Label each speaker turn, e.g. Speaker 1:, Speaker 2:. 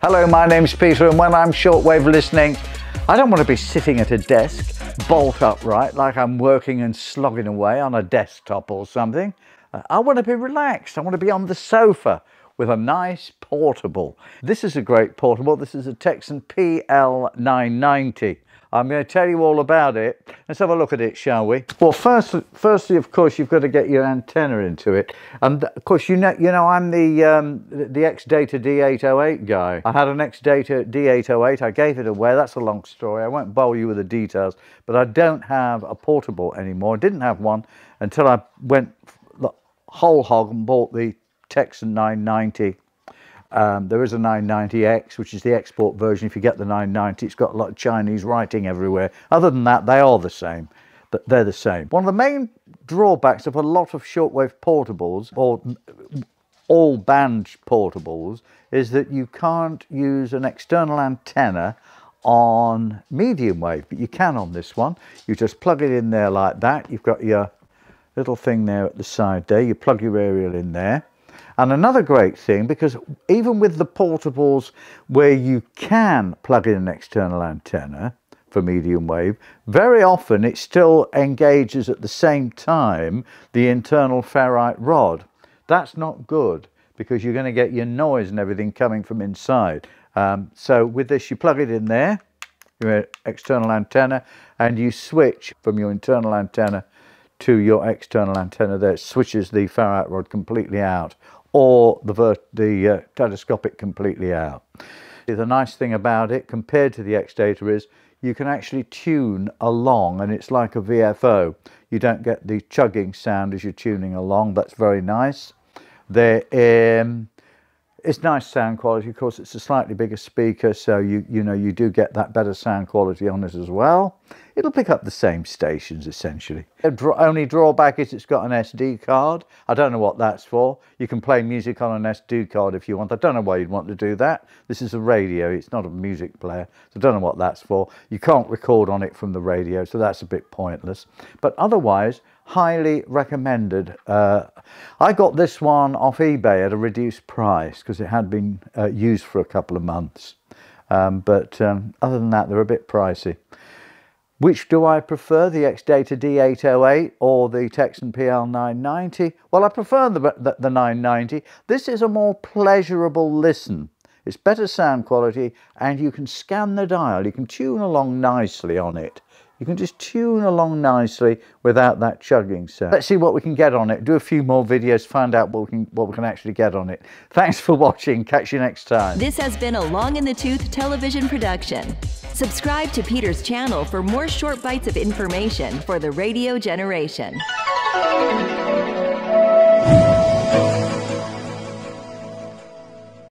Speaker 1: Hello, my name's Peter, and when I'm shortwave listening, I don't want to be sitting at a desk, bolt upright, like I'm working and slogging away on a desktop or something. I want to be relaxed. I want to be on the sofa with a nice portable. This is a great portable. This is a Tecsun PL990. I'm going to tell you all about it. Let's have a look at it, shall we? Well, firstly, of course, you've got to get your antenna into it. And of course, you know, I'm the xhdata D808 guy. I had an xhdata D808. I gave it away. That's a long story. I won't bore you with the details. But I don't have a portable anymore. I didn't have one until I went whole hog and bought the Tecsun 990. There is a 990X, which is the export version. If you get the 990, it's got a lot of Chinese writing everywhere. Other than that, they are the same. They're the same. One of the main drawbacks of a lot of shortwave portables, or all band portables, is that you can't use an external antenna on medium wave, but you can on this one. You just plug it in there like that. You've got your little thing there at the side there. You plug your aerial in there. And another great thing, because even with the portables where you can plug in an external antenna for medium wave, very often it still engages at the same time the internal ferrite rod. That's not good, because you're going to get your noise and everything coming from inside. So with this, you plug it in there, your external antenna, and you switch from your internal antenna to your external antenna there. It switches the ferrite rod completely out, or the telescopic completely out. The nice thing about it compared to the xhdata is you can actually tune along, and it's like a VFO. You don't get the chugging sound as you're tuning along. That's very nice. It's nice sound quality. Of course, it's a slightly bigger speaker, so you do get that better sound quality on it as well. It'll pick up the same stations essentially. The only drawback is it's got an SD card. I don't know what that's for. You can play music on an SD card if you want. I don't know why you'd want to do that. This is a radio, it's not a music player, so I don't know what that's for. You can't record on it from the radio, so that's a bit pointless. But otherwise, highly recommended. I got this one off eBay at a reduced price because it had been used for a couple of months. But other than that, they're a bit pricey. Which do I prefer, the xhdata D808 or the Tecsun PL990? Well, I prefer the 990. This is a more pleasurable listen. It's better sound quality, and you can scan the dial. You can tune along nicely on it. You can just tune along nicely without that chugging sound. Let's see what we can get on it. Do a few more videos, find out what we can actually get on it. Thanks for watching. Catch you next time.
Speaker 2: This has been a Long in the Tooth television production. Subscribe to Peter's channel for more short bites of information for the radio generation.